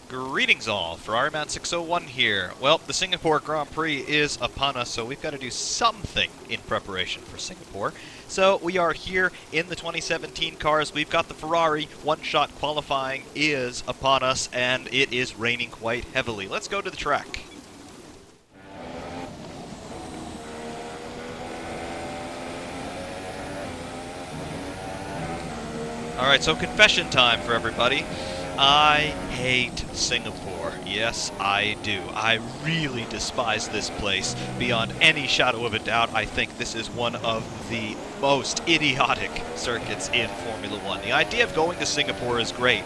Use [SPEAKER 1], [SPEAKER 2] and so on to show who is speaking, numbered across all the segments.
[SPEAKER 1] Greetings all, Ferrari-Man 601 here. Well, the Singapore Grand Prix is upon us, so we've got to do something in preparation for Singapore. So we are here in the 2017 cars. We've got the Ferrari. One-shot qualifying is upon us, and it is raining quite heavily. Let's go to the track. Alright, so confession time for everybody. I hate Singapore. Yes, I do. I really despise this place. Beyond any shadow of a doubt, I think this is one of the most idiotic circuits in Formula One. The idea of going to Singapore is great.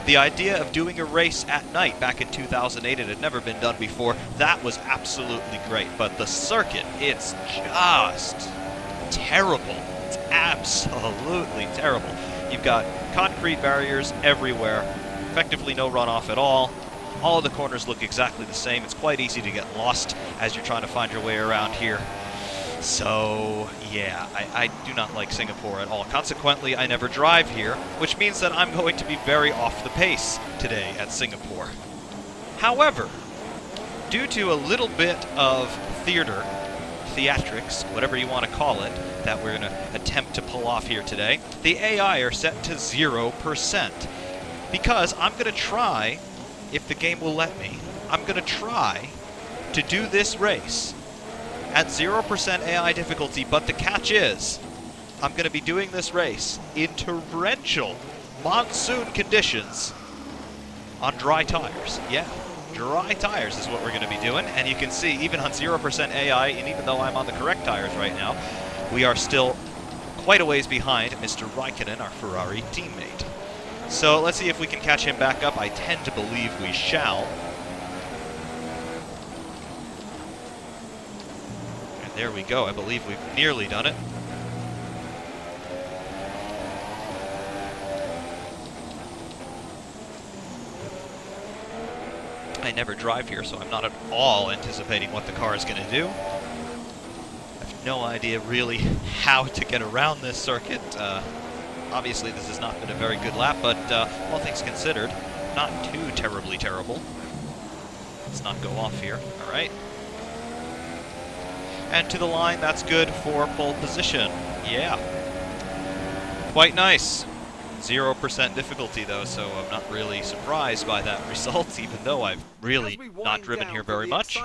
[SPEAKER 1] The idea of doing a race at night back in 2008, it had never been done before, that was absolutely great. But the circuit, it's just terrible. It's absolutely terrible. You've got concrete barriers everywhere, effectively no runoff at all. All of the corners look exactly the same. It's quite easy to get lost as you're trying to find your way around here. So, yeah, I do not like Singapore at all. Consequently, I never drive here, which means that I'm going to be very off the pace today at Singapore. However, due to a little bit of theatrics, whatever you want to call it, that we're going to attempt to pull off here today, the AI are set to 0%. Because I'm going to try, if the game will let me, I'm going to try to do this race at 0% AI difficulty, but the catch is, I'm going to be doing this race in torrential monsoon conditions on dry tires. Yeah. Dry tires is what we're going to be doing, and you can see even on 0% AI, and even though I'm on the correct tires right now, we are still quite a ways behind Mr. Raikkonen, our Ferrari teammate. So let's see if we can catch him back up. I tend to believe we shall. And there we go. I believe we've nearly done it. I never drive here, so I'm not at all anticipating what the car is going to do. I have no idea really how to get around this circuit. Obviously, this has not been a very good lap, but all things considered, not too terribly terrible. Let's not go off here. All right. And to the line, that's good for pole position. Yeah. Quite nice. 0% difficulty though, so I'm not really surprised by that result, even though I've really not driven here very much.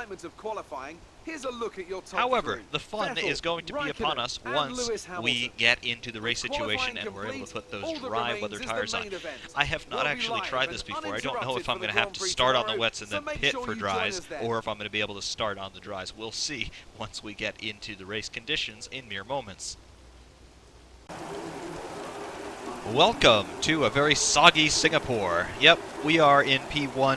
[SPEAKER 1] However, the fun is going to be upon us once we get into the race situation and we're able to put those dry weather tires on. I have not actually tried this before. I don't know if I'm going to have to start on the wets and then pit for dries, or if I'm going to be able to start on the dries. We'll see once we get into the race conditions in mere moments. Welcome to a very soggy Singapore. Yep, we are in P1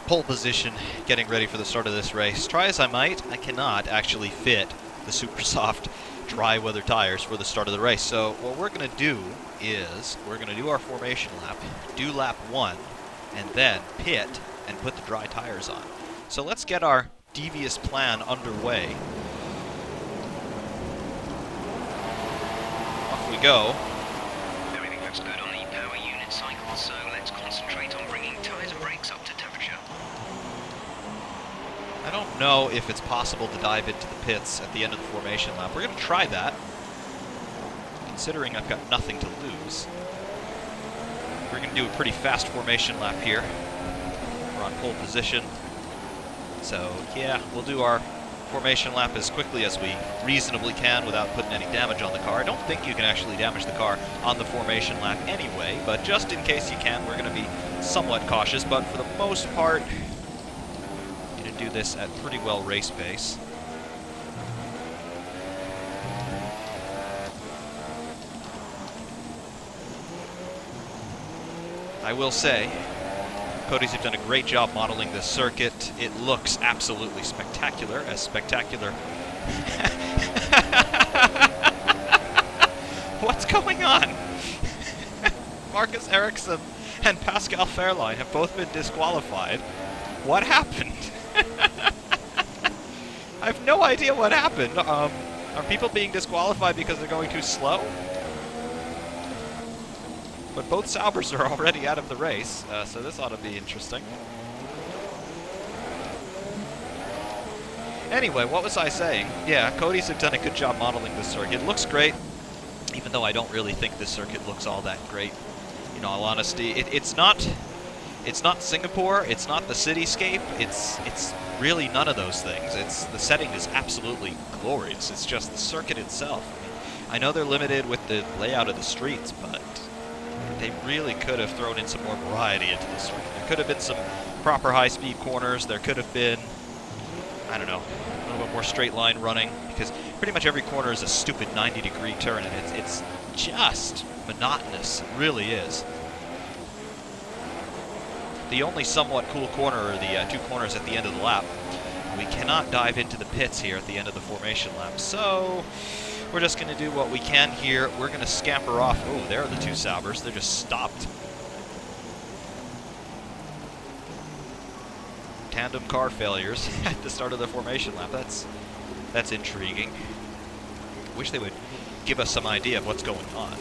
[SPEAKER 1] pole position, getting ready for the start of this race. Try as I might, I cannot actually fit the super soft dry weather tires for the start of the race. So what we're going to do is we're going to do our formation lap, do lap 1, and then pit and put the dry tires on. So let's get our devious plan underway. Off we go.
[SPEAKER 2] Looks good on the power unit cycle, so let's concentrate on bringing tyres and brakes up to temperature.
[SPEAKER 1] I don't know if it's possible to dive into the pits at the end of the formation lap. We're going to try that, considering I've got nothing to lose. We're going to do a pretty fast formation lap here. We're on pole position. So, yeah, we'll do our formation lap as quickly as we reasonably can without putting any damage on the car. I don't think you can actually damage the car on the formation lap anyway, but just in case you can, we're going to be somewhat cautious, but for the most part, I'm going to do this at pretty well race pace. I will say, Cody's have done a great job modeling this circuit. It looks absolutely spectacular, as spectacular. What's going on? Marcus Ericsson and Pascal Fairline have both been disqualified. What happened? I have no idea what happened. Are people being disqualified because they're going too slow? But both Saubers are already out of the race, so this ought to be interesting. Anyway, what was I saying? Yeah, Cody's have done a good job modeling this circuit. It looks great, even though I don't really think this circuit looks all that great. In all honesty, it's not Singapore. It's not the cityscape. It's really none of those things. The setting is absolutely glorious. It's just the circuit itself. I know they're limited with the layout of the streets, but they really could have thrown in some more variety into the circuit. There could have been some proper high-speed corners. There could have been, I don't know, a little bit more straight line running, because pretty much every corner is a stupid 90-degree turn, and it's just monotonous. It really is. The only somewhat cool corner are the two corners at the end of the lap. We cannot dive into the pits here at the end of the formation lap, so we're just going to do what we can here. We're going to scamper off. Oh, there are the two Saubers. They're just stopped. Tandem car failures at the start of the formation lap. That's intriguing. Wish they would give us some idea of what's going on.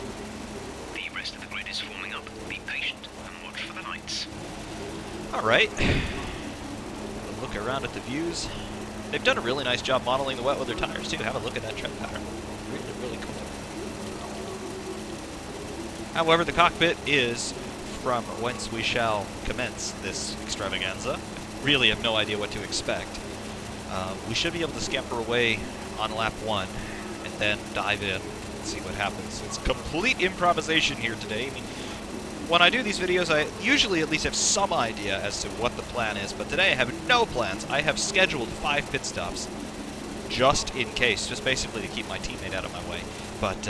[SPEAKER 2] The rest of the grid is forming up. Be patient and watch for the lights.
[SPEAKER 1] All right. A look around at the views. They've done a really nice job modeling the wet weather tires too. Have a look at that tread pattern. Really, really cool. However, the cockpit is from whence we shall commence this extravaganza. Really have no idea what to expect. We should be able to scamper away on lap 1 and then dive in and see what happens. It's complete improvisation here today. I mean, when I do these videos, I usually at least have some idea as to what the plan is, but today I have no plans. I have scheduled 5 pit stops just in case, just basically to keep my teammate out of my way. But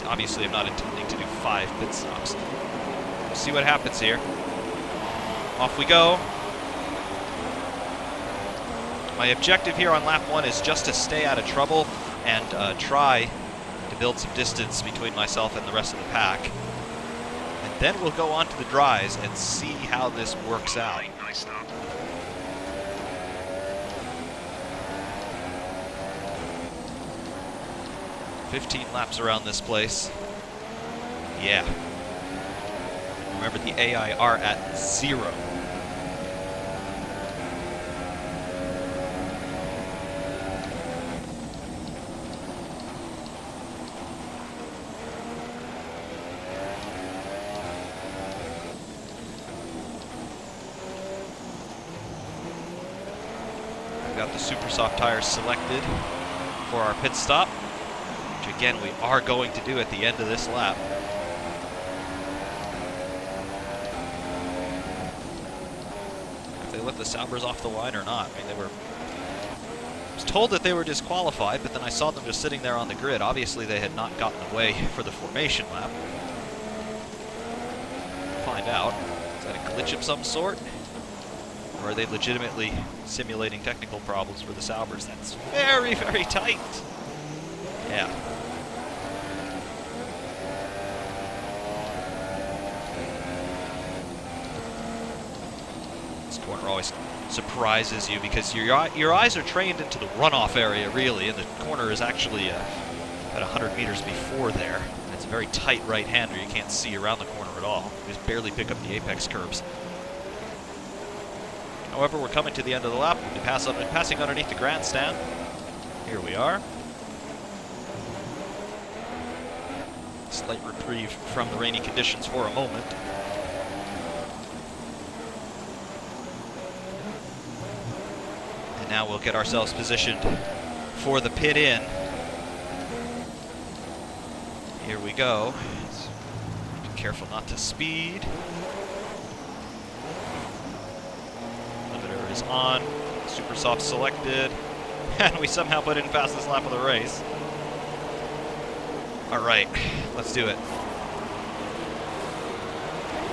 [SPEAKER 1] obviously I'm not intending to do 5 pit stops. We'll see what happens here. Off we go. My objective here on lap 1 is just to stay out of trouble and try to build some distance between myself and the rest of the pack. And then we'll go on to the dries and see how this works out.
[SPEAKER 2] Nice start.
[SPEAKER 1] "15 laps around this place." Yeah. Remember, the AI are at 0. We've got the super soft tires selected for our pit stop, which again we are going to do at the end of this lap. They let the Saubers off the line or not. I mean, I was told that they were disqualified, but then I saw them just sitting there on the grid. Obviously, they had not gotten away for the formation lap. Find out. Is that a glitch of some sort? Or are they legitimately simulating technical problems for the Saubers? That's very, very tight. Yeah. Corner always surprises you because your eyes are trained into the runoff area, really, and the corner is actually at 100 meters before there. And it's a very tight right-hander. You can't see around the corner at all. You just barely pick up the apex curbs. However, we're coming to the end of the lap. We'll be passing underneath the grandstand. Here we are. Slight reprieve from the rainy conditions for a moment. Now we'll get ourselves positioned for the pit in. Here we go. Be careful not to speed. Limiter is on. Super soft selected. And we somehow put in fastest lap of the race. All right, let's do it.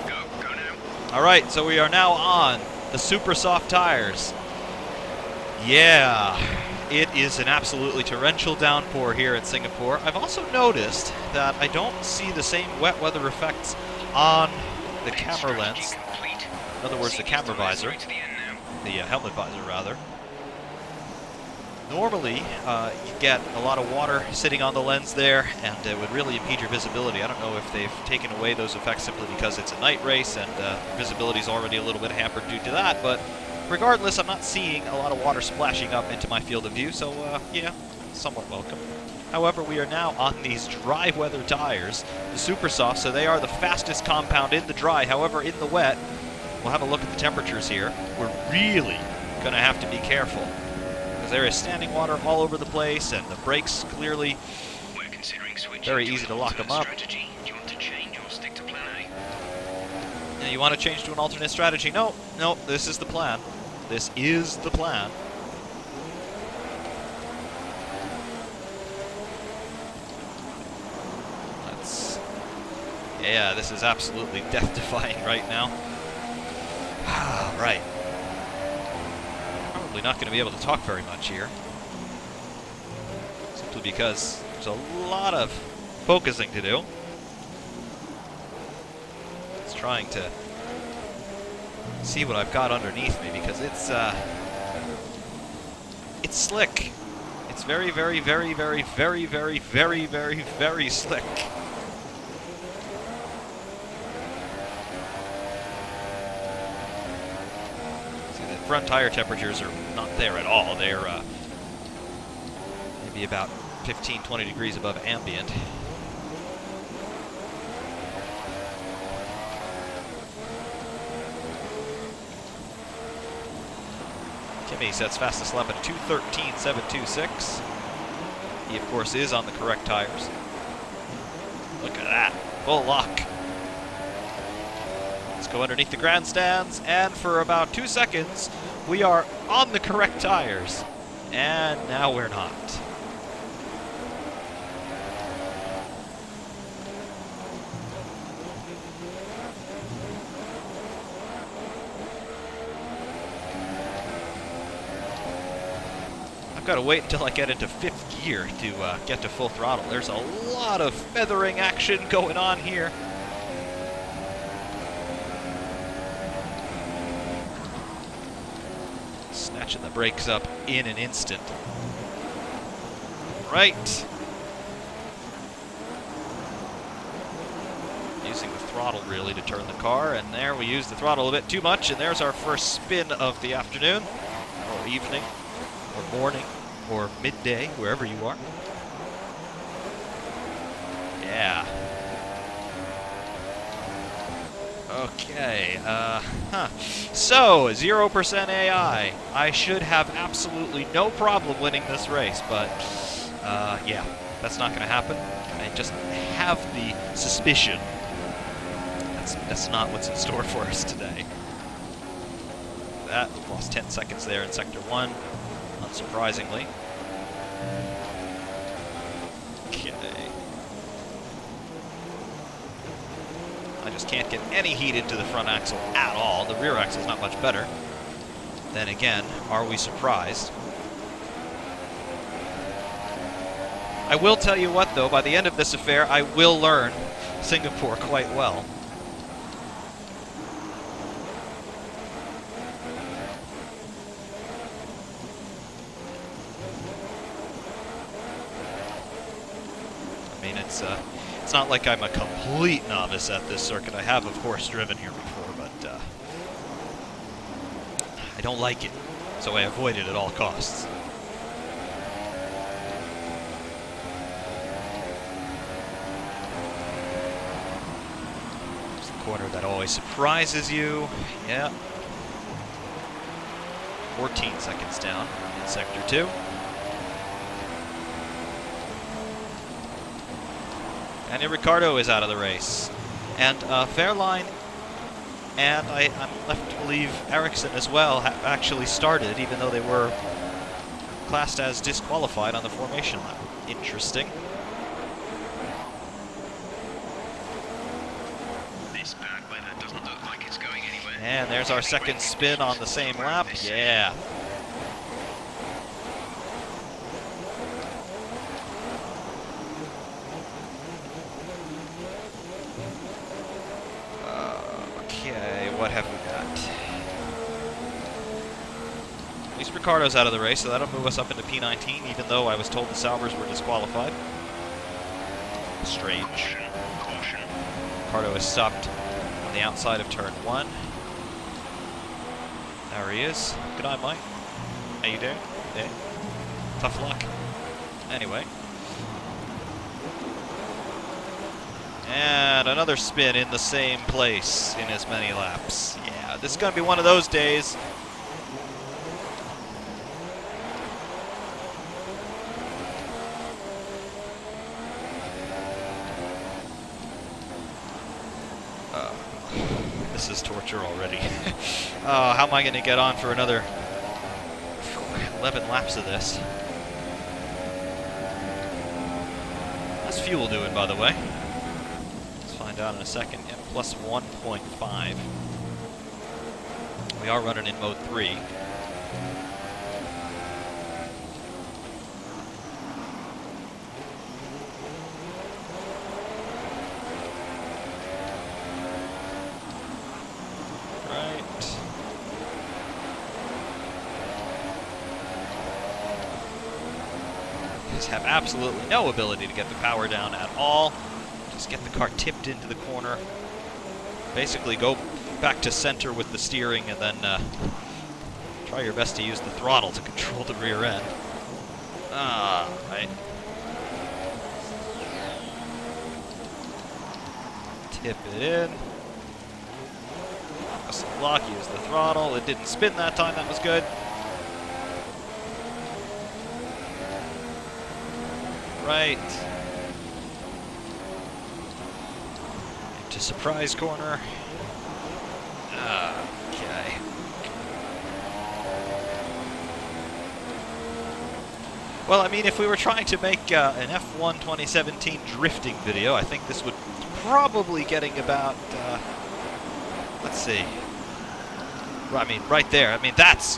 [SPEAKER 2] Go now.
[SPEAKER 1] All right, so we are now on the super soft tires. Yeah, it is an absolutely torrential downpour here in Singapore. I've also noticed that I don't see the same wet weather effects on the camera lens. In other words, the camera visor. The helmet visor, rather. Normally, you get a lot of water sitting on the lens there, and it would really impede your visibility. I don't know if they've taken away those effects simply because it's a night race and visibility is already a little bit hampered due to that, but regardless, I'm not seeing a lot of water splashing up into my field of view, so yeah, somewhat welcome. However, we are now on these dry weather tires, the Super Soft, so they are the fastest compound in the dry. However, in the wet, we'll have a look at the temperatures here. We're really going to have to be careful, because there is standing water all over the place, and the brakes clearly
[SPEAKER 2] We're considering switching
[SPEAKER 1] very
[SPEAKER 2] to
[SPEAKER 1] easy
[SPEAKER 2] an
[SPEAKER 1] to lock them
[SPEAKER 2] alternate
[SPEAKER 1] up.
[SPEAKER 2] strategy. Do you want to change or stick to plan A?
[SPEAKER 1] Now, you want to change to an alternate strategy? No, this is the plan. This is the plan. Yeah, this is absolutely death-defying right now. Right. Probably not going to be able to talk very much here. Simply because there's a lot of focusing to do. Just trying to see what I've got underneath me, because it's slick. It's very, very, very, very, very, very, very, very, very slick. Front tire temperatures are not there at all. They're maybe about 15-20 degrees above ambient. Kimmy sets fastest lap at 2:13.726. He, of course, is on the correct tires. Look at that. Full lock. Go underneath the grandstands, and for about 2 seconds we are on the correct tires, and now we're not. I've got to wait until I get into 5th gear to get to full throttle. There's a lot of feathering action going on here. Snatching the brakes up in an instant. Right. Using the throttle really to turn the car, and there we use the throttle a bit too much, and there's our first spin of the afternoon, or evening, or morning, or midday, wherever you are. Yeah. Okay, So, 0% AI. I should have absolutely no problem winning this race, but, yeah, that's not going to happen. I just have the suspicion that's not what's in store for us today. That, lost 10 seconds there in Sector 1, unsurprisingly. Okay. I just can't get any heat into the front axle at all. The rear axle is not much better. Then again, are we surprised? I will tell you what, though, by the end of this affair, I will learn Singapore quite well. I mean, it's not like I'm a complete novice at this circuit. I have, of course, driven here before, but I don't like it, so I avoid it at all costs. It's the corner that always surprises you. Yeah. 14 seconds down in Sector 2. And Ricardo is out of the race. And Fairline, and I'm left to believe Ericsson as well, have actually started, even though they were classed as disqualified on the formation lap. Interesting.
[SPEAKER 2] This bad weather doesn't look like it's going anywhere.
[SPEAKER 1] And there's our second spin on the same lap. Yeah. What have we got? least Ricciardo's out of the race, so that'll move us up into P19, even though I was told the Saubers were disqualified. Strange.
[SPEAKER 2] Caution, caution.
[SPEAKER 1] Ricciardo is stopped on the outside of turn 1. There he is. Good eye, Mike. How you doing? Yeah. Tough luck. Anyway. And another spin in the same place in as many laps. Yeah, this is going to be one of those days. This is torture already. How am I going to get on for another 11 laps of this? How's fuel doing, by the way? Let's find out in a second. Yeah, plus 1.5. We are running in mode 3. Have absolutely no ability to get the power down at all. Just get the car tipped into the corner. Basically go back to center with the steering and then try your best to use the throttle to control the rear end. Right. Tip it in. Just lock, use the throttle. It didn't spin that time, that was good. Right. Into surprise corner. Okay. Well, I mean, if we were trying to make an F1 2017 drifting video, I think this would probably getting about, let's see. I mean, right there. I mean, that's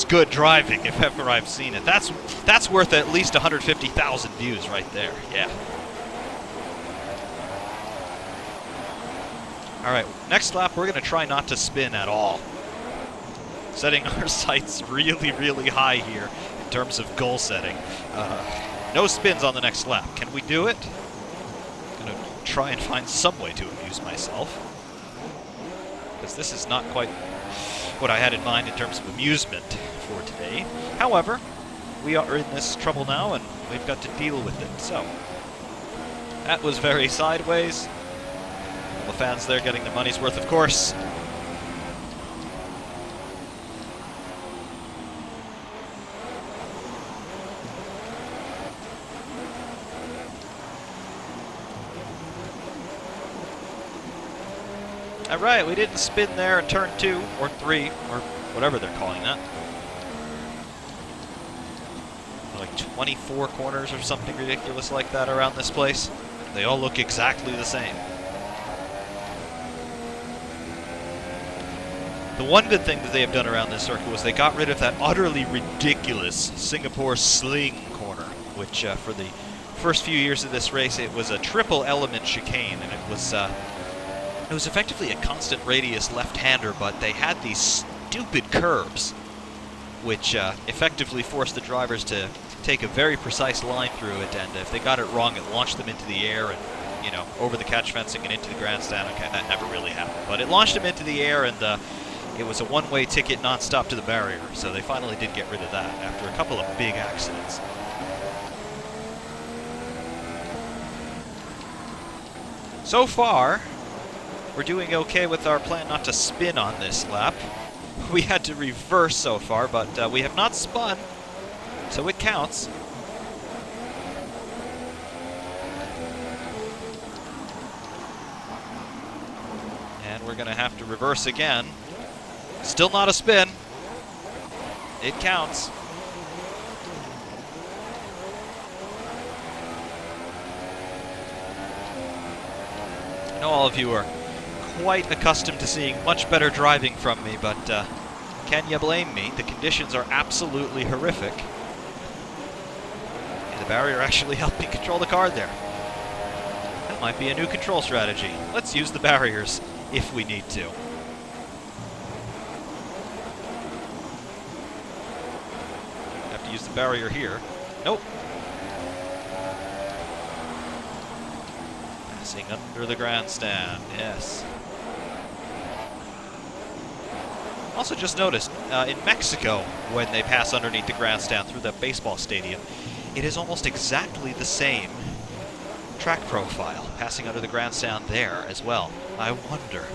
[SPEAKER 1] good driving if ever I've seen it. That's worth at least 150,000 views right there. Yeah. All right, next lap we're going to try not to spin at all. Setting our sights really, really high here in terms of goal setting. No spins on the next lap. Can we do it? I'm going to try and find some way to amuse myself, because this is not quite what I had in mind in terms of amusement for today. However, we are in this trouble now, and we've got to deal with it. So, that was very sideways. All the fans there getting their money's worth, of course. All right, we didn't spin there in turn 2 or 3 or whatever they're calling that. Like 24 corners or something ridiculous like that around this place. They all look exactly the same. The one good thing that they have done around this circuit was they got rid of that utterly ridiculous Singapore sling corner, which for the first few years of this race, it was a triple element chicane, and it was effectively a constant radius left-hander, but they had these stupid curbs, which effectively forced the drivers to take a very precise line through it, and if they got it wrong, it launched them into the air and, you know, over the catch fencing and into the grandstand. Okay, that never really happened, but it launched them into the air, and it was a one-way ticket non-stop to the barrier, so they finally did get rid of that after a couple of big accidents. So far, we're doing okay with our plan not to spin on this lap. We had to reverse so far, but we have not spun, so it counts. And we're going to have to reverse again. Still not a spin. It counts. I know all of you are quite accustomed to seeing much better driving from me, but can you blame me? The conditions are absolutely horrific. And the barrier actually helped me control the car there. That might be a new control strategy. Let's use the barriers if we need to. have to use the barrier here. Nope. Passing under the grandstand, yes. Also just noticed, in Mexico, when they pass underneath the grandstand through the baseball stadium, it is almost exactly the same track profile, passing under the grandstand there as well. I wonder.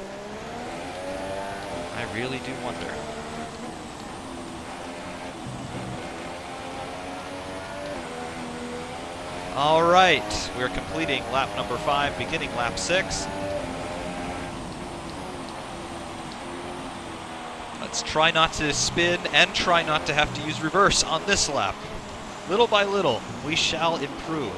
[SPEAKER 1] I really do wonder. All right, we're completing lap number 5, beginning lap 6. Let's try not to spin and try not to have to use reverse on this lap. Little by little, we shall improve.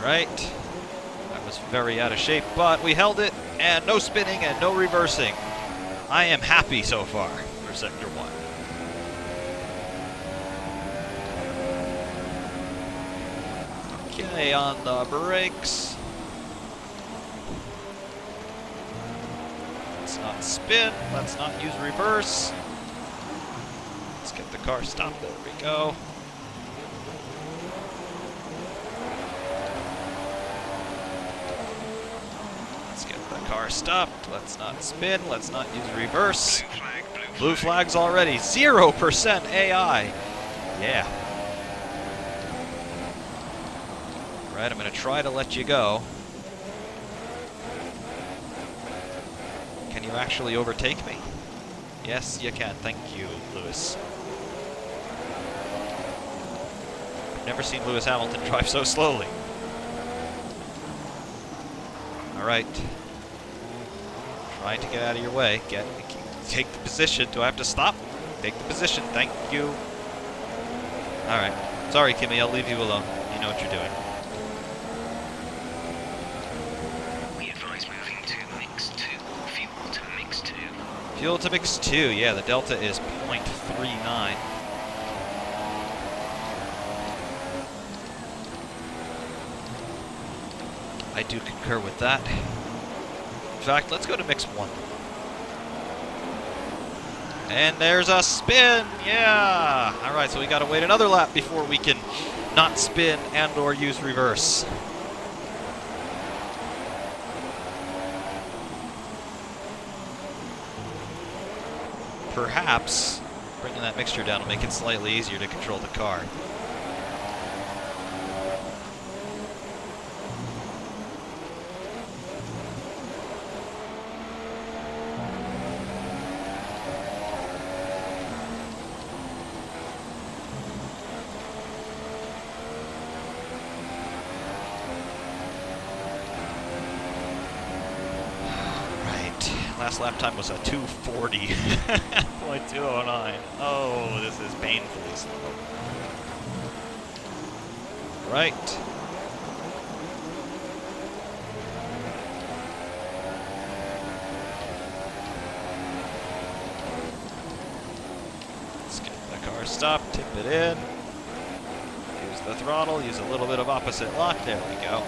[SPEAKER 1] Right. That was very out of shape, but we held it, and no spinning and no reversing. I am happy so far for Sector 1. Okay, on the brakes. Let's not spin. Let's not use reverse. Let's get the car stopped. There we go. Let's get the car stopped. Let's not spin. Let's not use reverse. Blue flags already. 0% AI. Yeah. Right, I'm going to try to let you go. Can you actually overtake me? Yes, you can. Thank you, Lewis. I've never seen Lewis Hamilton drive so slowly. All right. Trying to get out of your way. Take the position. Do I have to stop? Take the position. Thank you. All right. Sorry, Kimmy. I'll leave you alone. You know what you're doing. Fuel to mix 2, yeah, the delta is 0.39. I do concur with that. In fact, let's go to mix 1. And there's a spin, yeah! Alright, so we gotta wait another lap before we can not spin and or use reverse. Perhaps bringing that mixture down will make it slightly easier to control the car. Last lap time was a 2:40.209. Oh, this is painfully slow. Right. Let's get the car stopped, tip it in. Use the throttle, use a little bit of opposite lock. There we go.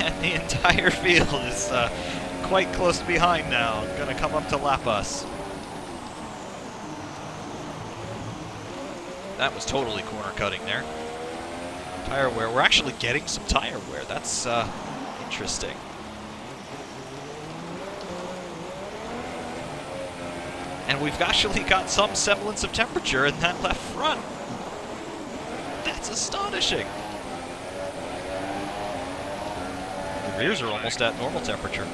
[SPEAKER 1] And the entire field is quite close behind now. Gonna come up to lap us. That was totally corner cutting there. Tire wear. We're actually getting some tire wear. That's interesting. And we've actually got some semblance of temperature in that left front. That's astonishing. Rears are almost at normal temperature.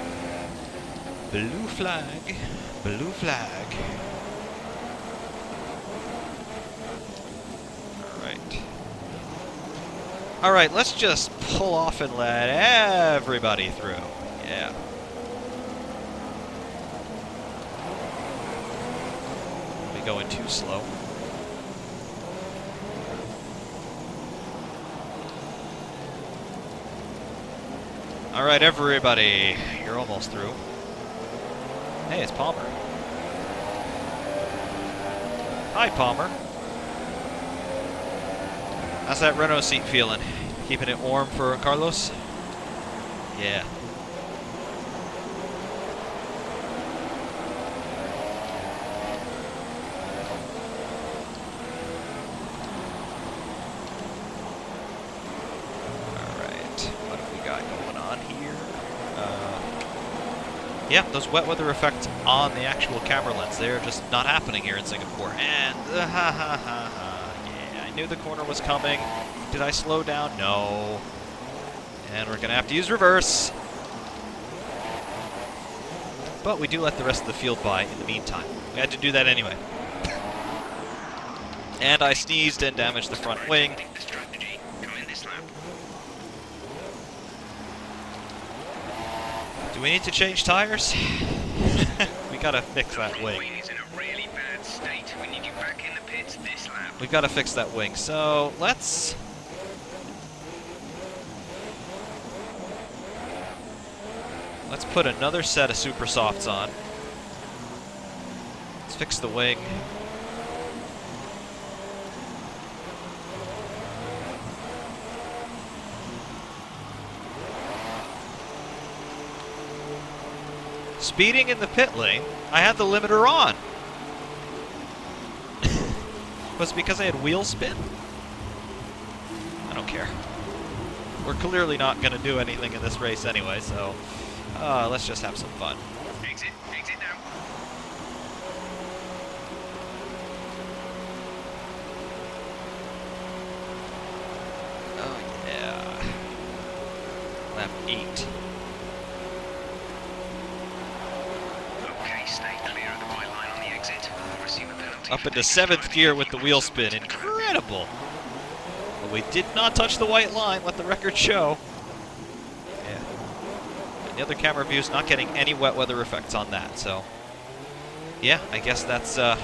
[SPEAKER 1] Blue flag. Blue flag. Alright. Alright, let's just pull off and let everybody through. Yeah. We going too slow. All right, everybody, you're almost through. Hey, it's Palmer. Hi, Palmer. How's that Renault seat feeling? Keeping it warm for Carlos? Yeah. Alright, what have we got going on here? Yeah, those wet weather effects on the actual camera lens, they're just not happening here in Singapore. And, yeah, I knew the corner was coming. Did I slow down? No. And we're going to have to use reverse. But we do let the rest of the field by in the meantime. We had to do that anyway. And I sneezed and damaged the front wing. Do we need to change tires? We gotta fix that wing. We've got to fix that wing. So let's put another set of super softs on. Let's fix the wing. Speeding in the pit lane, I had the limiter on. Was it because I had wheel spin? I don't care. We're clearly not going to do anything in this race anyway, so let's just have some fun.
[SPEAKER 2] Exit now.
[SPEAKER 1] Oh yeah. Lap 8.
[SPEAKER 2] Okay, stay clear of the white line on the exit. Receive a penalty.
[SPEAKER 1] Up into 7th gear with the wheel spin. Incredible! But we did not touch the white line, let the record show. Yeah. And the other camera view's not getting any wet weather effects on that, so... Yeah, I guess that's a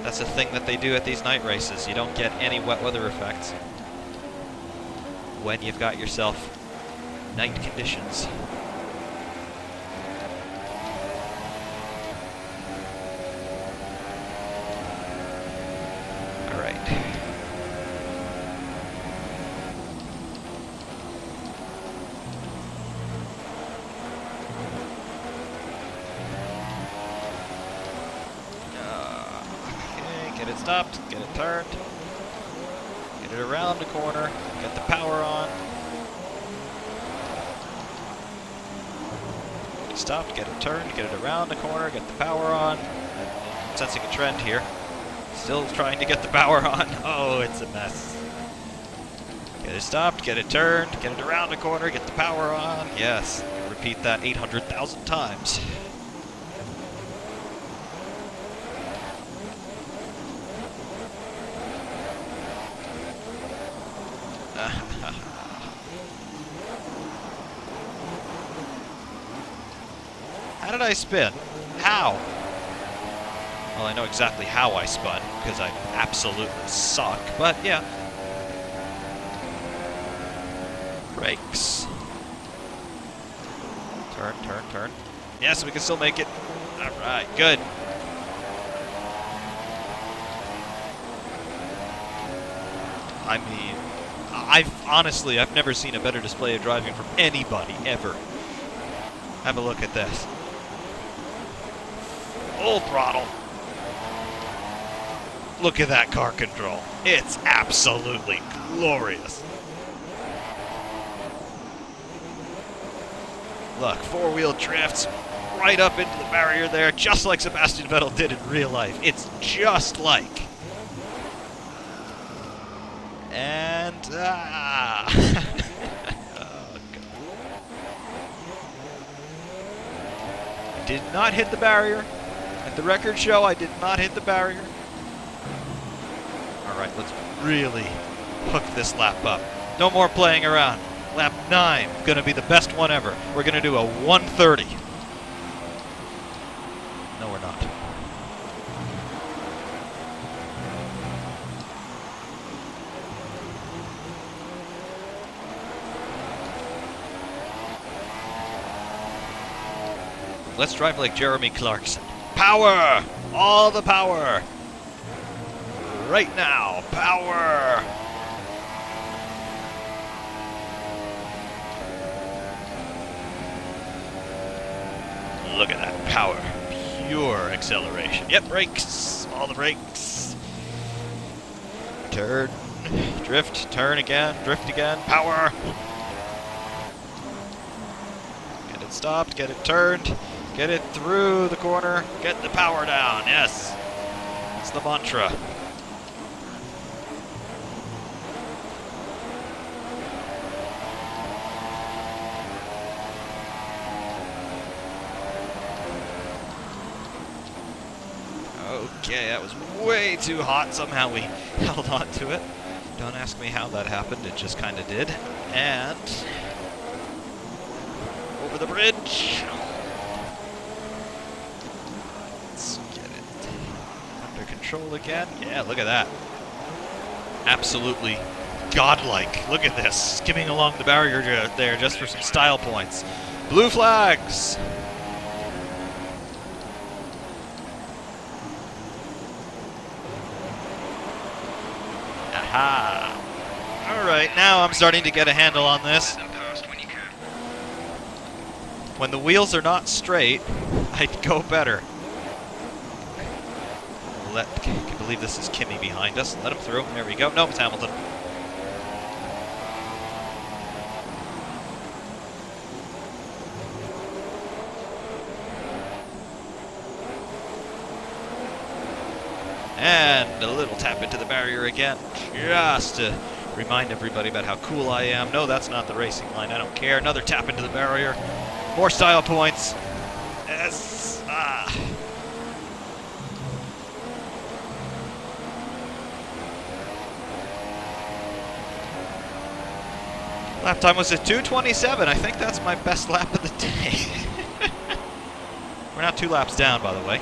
[SPEAKER 1] thing that they do at these night races. You don't get any wet weather effects when you've got yourself night conditions. Get it stopped, get it turned, get it around the corner, get the power on. Get it stopped, get it turned, get it around the corner, get the power on. I'm sensing a trend here. Still trying to get the power on. Oh, it's a mess. Get it stopped, get it turned, get it around the corner, get the power on. Yes, repeat that 800,000 times. How did I spin? How? Well, I know exactly how I spun, because I absolutely suck, but yeah. Brakes. Turn, turn, turn. Yes, we can still make it. All right, good. I mean, I've never seen a better display of driving from anybody, ever. Have a look at this. Full throttle. Look at that car control. It's absolutely glorious. Look, four-wheel drifts right up into the barrier there, just like Sebastian Vettel did in real life. It's just like. And, oh, God. I did not hit the barrier. At the record show, I did not hit the barrier. All right, let's really hook this lap up. No more playing around. Lap 9, going to be the best one ever. We're going to do a 130. No, we're not. Let's drive like Jeremy Clarkson. Power! All the power! Right now, power! Look at that power. Pure acceleration. Yep, brakes. All the brakes. Turn. Drift. Turn again. Drift again. Power. Get it stopped. Get it turned. Get it through the corner. Get the power down. Yes. That's the mantra. Okay, that was way too hot. Somehow we held on to it. Don't ask me how that happened. It just kind of did. And over the bridge. Let's get it under control again. Yeah, look at that. Absolutely godlike. Look at this. Skimming along the barrier there just for some style points. Blue flags. Aha! Alright, now I'm starting to get a handle on this. When the wheels are not straight, I'd go better. Can you believe this is Kimmy behind us? Let him through. There we go. No, it's Hamilton. And a little tap into the barrier again, just to remind everybody about how cool I am. No, that's not the racing line. I don't care. Another tap into the barrier. More style points. Yes. Lap time was at 2:27. I think that's my best lap of the day. We're not 2 laps down, by the way.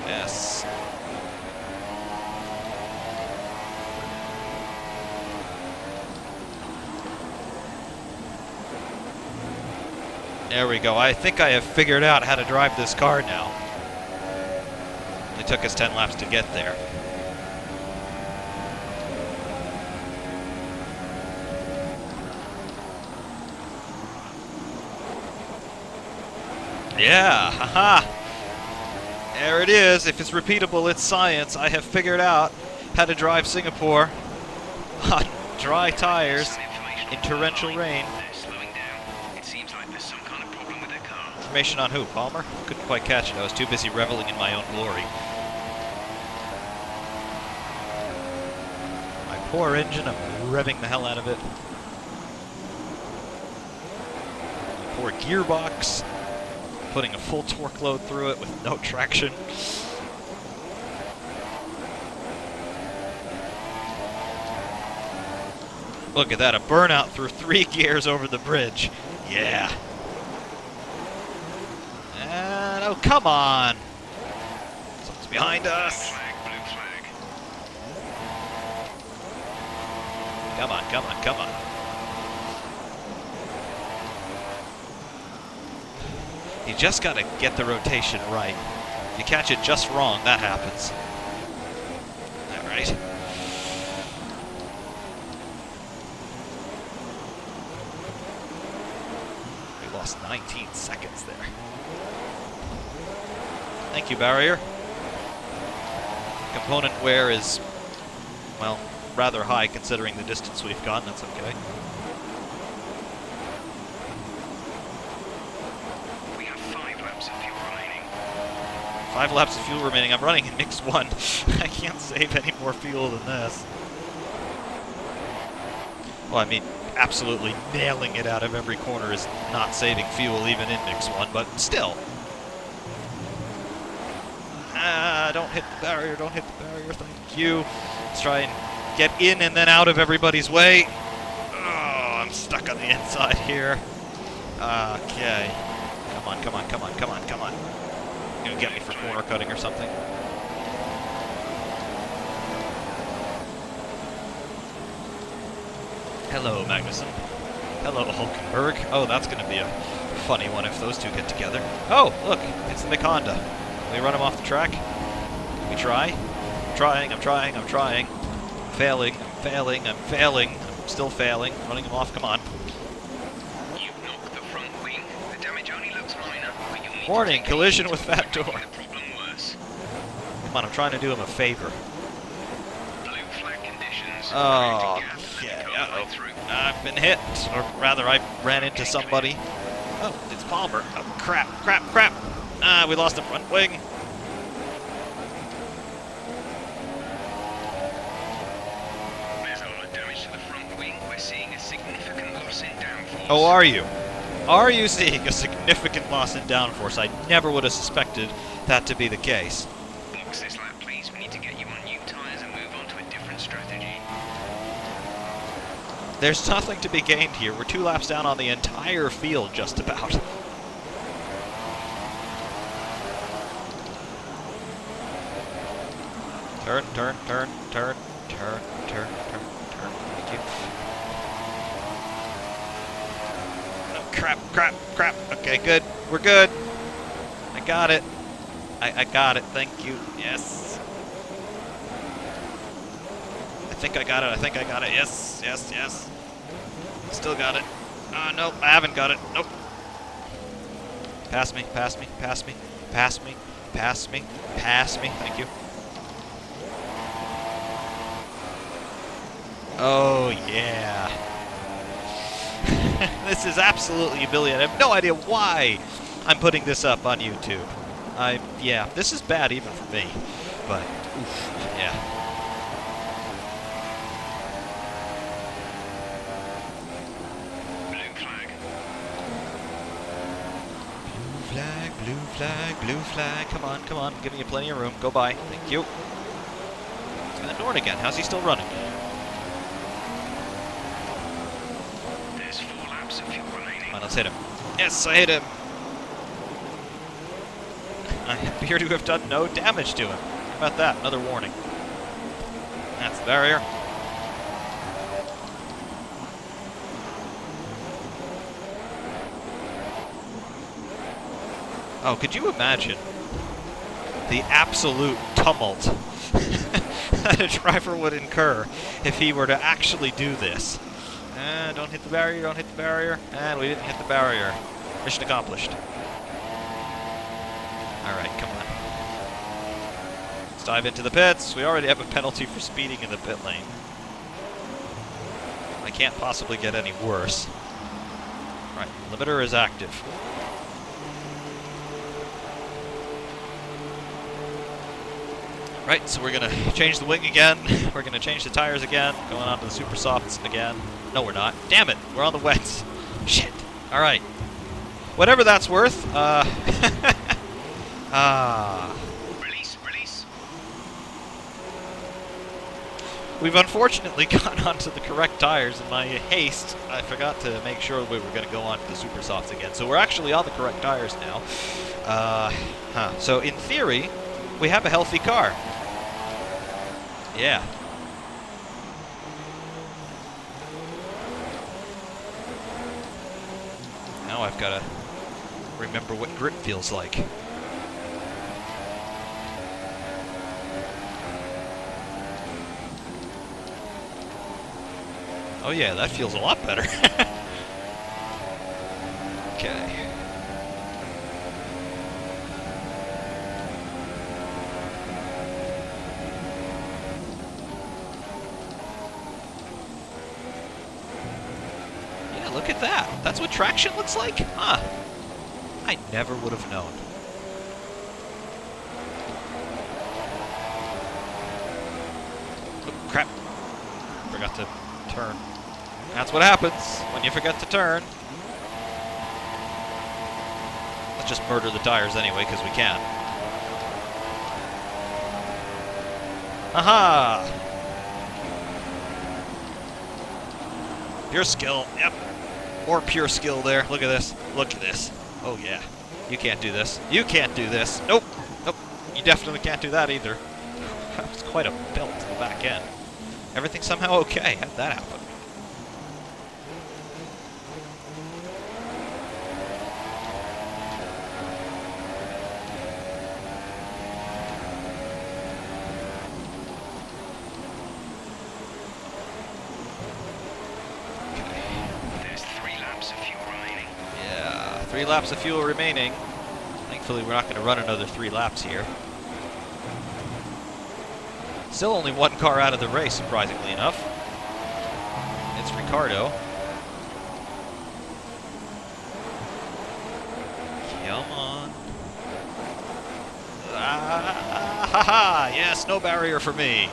[SPEAKER 1] Yes. There we go. I think I have figured out how to drive this car now. It took us 10 laps to get there. Yeah, haha. There it is. If it's repeatable, it's science. I have figured out how to drive Singapore on dry tires in torrential rain. Information on who? Palmer? Couldn't quite catch it. I was too busy reveling in my own glory. My poor engine, I'm revving the hell out of it. My poor gearbox, putting a full torque load through it with no traction. Look at that, a burnout through 3 gears over the bridge. Yeah. And, oh, come on. Someone's behind us.
[SPEAKER 2] Blue flag.
[SPEAKER 1] Come on, come on, come on. You just got to get the rotation right. If you catch it just wrong, that happens. All right. We lost 19 seconds there. Thank you, barrier. Component wear is, well, rather high considering the distance we've gone. That's okay.
[SPEAKER 2] We have 5 laps of fuel remaining.
[SPEAKER 1] 5 laps of fuel remaining. I'm running in mix 1. I can't save any more fuel than this. Well, I mean, absolutely nailing it out of every corner is not saving fuel even in mix 1, but still. Don't hit the barrier, don't hit the barrier, thank you. Let's try and get in and then out of everybody's way. Oh, I'm stuck on the inside here. Okay. Come on, come on, come on, come on, come on. You gonna get me for corner cutting or something? Hello, Magnussen. Hello, Hulkenberg. Oh, that's gonna be a funny one if those two get together. Oh, look, it's the McHonda. Can we run him off the track? Can we try? I'm trying, I'm trying, I'm trying. failing, I'm failing, I'm failing. I'm still failing. Running him off, come on.
[SPEAKER 2] You've knocked the front wing. The damage only looks minor, but you'll need
[SPEAKER 1] Warning,
[SPEAKER 2] to take
[SPEAKER 1] collision
[SPEAKER 2] it
[SPEAKER 1] with
[SPEAKER 2] to
[SPEAKER 1] that
[SPEAKER 2] avoid
[SPEAKER 1] door.
[SPEAKER 2] making the problem worse.
[SPEAKER 1] Come on, I'm trying to do him a favor.
[SPEAKER 2] Blue flag conditions.
[SPEAKER 1] Oh,
[SPEAKER 2] Create a gap and let
[SPEAKER 1] yeah,
[SPEAKER 2] the car ride through.
[SPEAKER 1] I've been hit, or rather, I ran into somebody. Oh, it's Palmer. Oh, crap, crap, crap. Ah, we lost the front wing.
[SPEAKER 2] There's a lot of damage to the front wing. We're seeing a significant loss in downforce.
[SPEAKER 1] Oh, are you? Are you seeing a significant loss in downforce? I never would have suspected that to be the case.
[SPEAKER 2] Box this lap, please. We need to get you on new tyres and move on to a different strategy.
[SPEAKER 1] There's nothing to be gained here. We're 2 laps down on the entire field, just about. Turn, turn, turn, turn, turn, turn, turn, turn. Thank you. Oh, crap, crap, crap. Okay, good. We're good. I got it. I got it. Thank you. Yes. I think I got it. I think I got it. Yes, yes, yes. Still got it. Nope, I haven't got it. Nope. Pass me, pass me, pass me, pass me, pass me, pass me. Thank you. Oh, yeah. This is absolutely brilliant. I have no idea why I'm putting this up on YouTube. Yeah, this is bad even for me. But, oof, yeah.
[SPEAKER 2] Blue flag.
[SPEAKER 1] Blue flag, blue flag, blue flag. Come on, come on. Giving you plenty of room. Go by. Thank you. Van Dorn again. How's he still running?
[SPEAKER 2] There's 4 laps of fuel remaining.
[SPEAKER 1] Come on, let's hit him. Yes, I hit him. I appear to have done no damage to him. How about that? Another warning. That's the barrier. Oh, could you imagine the absolute tumult that a driver would incur if he were to actually do this? Don't hit the barrier, don't hit the barrier. And we didn't hit the barrier. Mission accomplished. Alright, come on. Let's dive into the pits. We already have a penalty for speeding in the pit lane. I can't possibly get any worse. Right, limiter is active. Right, so we're gonna change the wing again. We're gonna change the tires again. Going on to the super softs again. No, we're not. Damn it, we're on the wets. Shit. All right. Whatever that's worth.
[SPEAKER 2] Release, release.
[SPEAKER 1] We've unfortunately gone onto the correct tires. In my haste, I forgot to make sure we were gonna go on to the super softs again. So we're actually on the correct tires now. So in theory, we have a healthy car. Yeah. Now I've got to remember what grip feels like. Oh yeah, that feels a lot better. Okay. Look at that. That's what traction looks like? Huh. I never would have known. Oh, crap. Forgot to turn. That's what happens when you forget to turn. Let's just murder the tires anyway, because we can. Aha! Pure skill. Yep. More pure skill there. Look at this. Look at this. Oh, yeah. You can't do this. You can't do this. Nope. Nope. You definitely can't do that either. That was quite a belt to the back end. Everything somehow okay. How'd that happen? 3 laps of fuel remaining. Thankfully, we're not going to run another 3 laps here. Still only 1 car out of the race, surprisingly enough. It's Ricardo. Come on. Ha-ha! Yes, no barrier for me.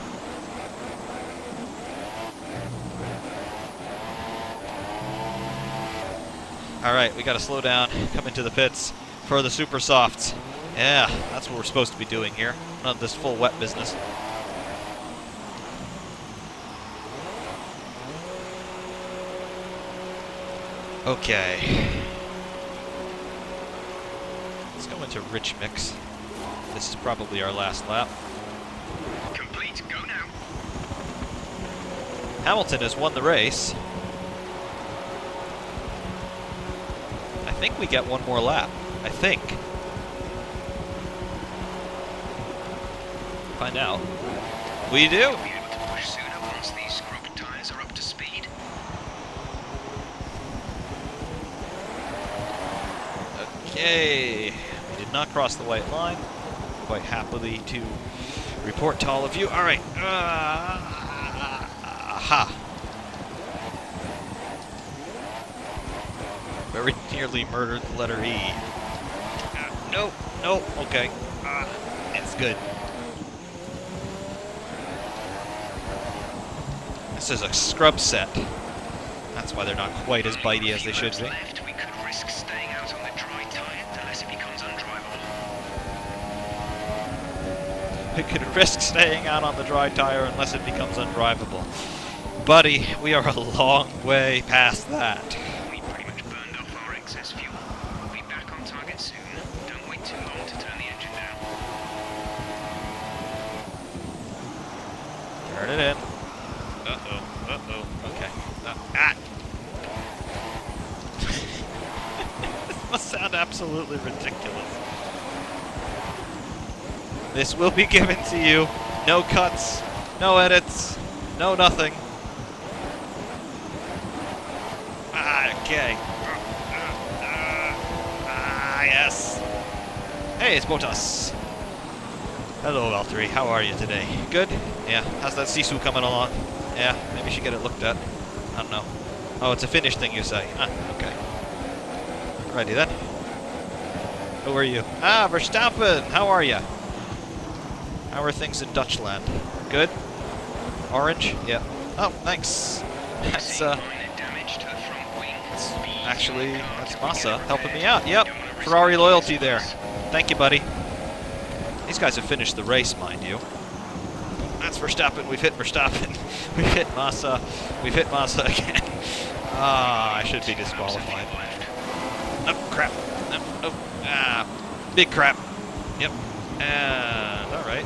[SPEAKER 1] All right, we got to slow down, come into the pits for the super softs. Yeah, that's what we're supposed to be doing here. None of this full wet business. Okay. Let's go into rich mix. This is probably our last lap.
[SPEAKER 2] Complete, go now.
[SPEAKER 1] Hamilton has won the race. I think we get 1 more lap. I think. Find out. We do.
[SPEAKER 2] You'll be able to push sooner once these scrub tyres are up to speed.
[SPEAKER 1] Okay. We did not cross the white line. Quite happily to report to all of you. All right. Aha. Very nearly murdered the letter E. Nope. Nope. Okay. It's good. This is a scrub set. That's why they're not quite as bitey as they should be.
[SPEAKER 2] Left, we could risk staying out on the dry tyre unless it becomes undrivable.
[SPEAKER 1] We could risk staying out on the dry tire unless it becomes undrivable. Buddy, we are a long way past that.
[SPEAKER 2] We pretty much burned off our excess fuel. We'll be back on target soon. Don't wait too long to turn the engine down.
[SPEAKER 1] Turn it in. Uh-oh. Uh-oh. Okay. This must sound absolutely ridiculous. This will be given to you. No cuts, no edits, no nothing. Okay. Yes. Hey, it's Botas. Hello, Valtteri. How are you today? Good? Yeah. How's that Sisu coming along? Yeah, maybe we should get it looked at. I don't know. Oh, it's a Finnish thing, you say? Okay. Righty then. Who are you? Verstappen! How are you? How are things in Dutchland? Good? Orange? Yeah. Oh, thanks. That's, actually, that's Massa helping me out. Yep. Ferrari loyalty there. Thank you, buddy. These guys have finished the race, mind you. That's Verstappen. We've hit Verstappen. We've hit Massa. We've hit Massa again. I should be disqualified. Oh, crap. Oh, big crap. Yep. And, alright.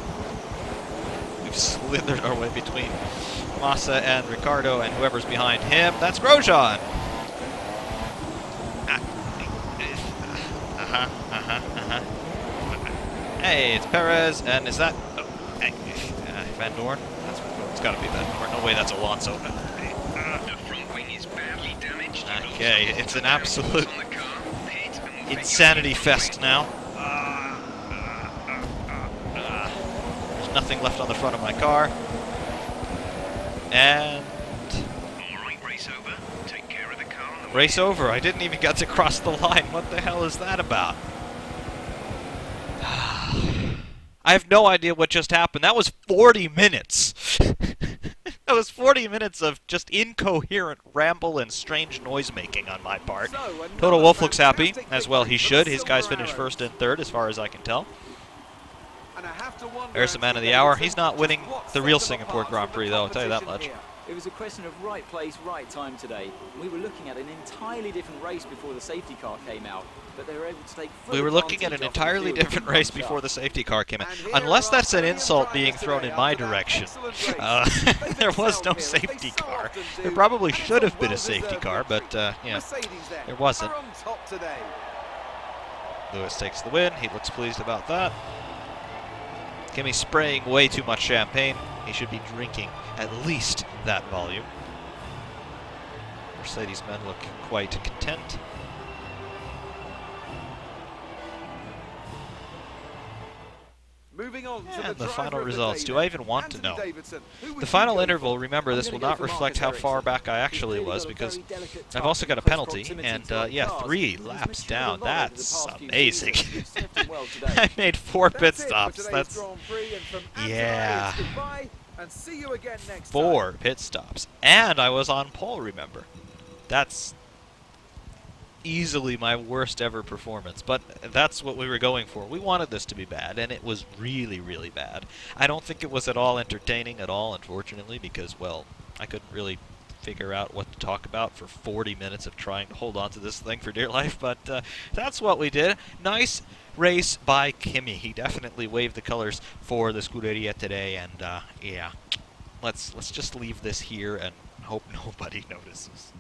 [SPEAKER 1] We've slithered our way between Massa and Ricardo and whoever's behind him. That's Grosjean. Hey, it's Perez, and is that... Oh, Van Dorn? It's gotta be Van Dorn. No way that's Alonso.
[SPEAKER 2] The front wing is badly damaged.
[SPEAKER 1] Okay, it's an absolute insanity fest now. There's nothing left on the front of my car. And...
[SPEAKER 2] Alright, race over. Take care of the car on the way.
[SPEAKER 1] Race over. I didn't even get to cross the line. What the hell is that about? I have no idea what just happened. That was 40 minutes. That was 40 minutes of just incoherent ramble and strange noise-making on my part. Toto Wolff looks happy, as well he should. His guys finished first and third, as far as I can tell. There's the man of the hour. He's not winning the real Singapore Grand Prix, though, I'll tell you that much.
[SPEAKER 3] It was a question of right place, right time today. We were looking at an entirely different race before the safety car came out, but they were able to take full
[SPEAKER 1] We were looking at an entirely different race before the safety car came out. Unless that's an insult being thrown in my direction. There was no safety car. There probably should have been a safety car, but yeah, there wasn't. Lewis takes the win. He looks pleased about that. Kimi's spraying way too much champagne. He should be drinking at least that volume. Mercedes men look quite content.
[SPEAKER 4] Moving on to
[SPEAKER 1] And the
[SPEAKER 4] driver
[SPEAKER 1] final
[SPEAKER 4] of the
[SPEAKER 1] results.
[SPEAKER 4] day
[SPEAKER 1] Do
[SPEAKER 4] then.
[SPEAKER 1] I even want to
[SPEAKER 4] Anthony
[SPEAKER 1] know?
[SPEAKER 4] Davidson, who would
[SPEAKER 1] The
[SPEAKER 4] you
[SPEAKER 1] final
[SPEAKER 4] go
[SPEAKER 1] interval,
[SPEAKER 4] for?
[SPEAKER 1] remember,
[SPEAKER 3] I'm
[SPEAKER 1] this
[SPEAKER 3] gonna
[SPEAKER 1] will
[SPEAKER 3] go
[SPEAKER 1] not
[SPEAKER 3] for
[SPEAKER 1] reflect how
[SPEAKER 3] Marcus
[SPEAKER 1] far
[SPEAKER 3] Ericsson.
[SPEAKER 1] back I
[SPEAKER 3] He's
[SPEAKER 1] actually
[SPEAKER 3] clearly
[SPEAKER 1] was
[SPEAKER 3] got a
[SPEAKER 1] because
[SPEAKER 3] very delicate
[SPEAKER 1] I've
[SPEAKER 3] touch
[SPEAKER 1] also
[SPEAKER 3] in
[SPEAKER 1] got a
[SPEAKER 3] close
[SPEAKER 1] penalty,
[SPEAKER 3] proximity
[SPEAKER 1] and
[SPEAKER 3] to other
[SPEAKER 1] yeah,
[SPEAKER 3] cars.
[SPEAKER 1] 3
[SPEAKER 3] He's
[SPEAKER 1] laps
[SPEAKER 3] matured a
[SPEAKER 1] down.
[SPEAKER 3] lot over the
[SPEAKER 1] That's
[SPEAKER 3] past few
[SPEAKER 1] amazing.
[SPEAKER 3] seasons. It's served him well today.
[SPEAKER 1] I made 4 pit
[SPEAKER 4] That's it for
[SPEAKER 1] stops.
[SPEAKER 4] today's
[SPEAKER 1] That's
[SPEAKER 4] Grand Prix, and from Anthony,
[SPEAKER 1] yeah.
[SPEAKER 4] it's goodbye and see you again next
[SPEAKER 1] 4
[SPEAKER 4] time.
[SPEAKER 1] pit stops. And I was on pole, remember. That's easily my worst ever performance, but that's what we were going for. We wanted this to be bad, and it was really, really bad. I don't think it was at all entertaining at all, unfortunately, because, well, I couldn't really figure out what to talk about for 40 minutes of trying to hold on to this thing for dear life, but that's what we did. Nice race by Kimi. He definitely waved the colors for the Scuderia today, and yeah, let's just leave this here and hope nobody notices.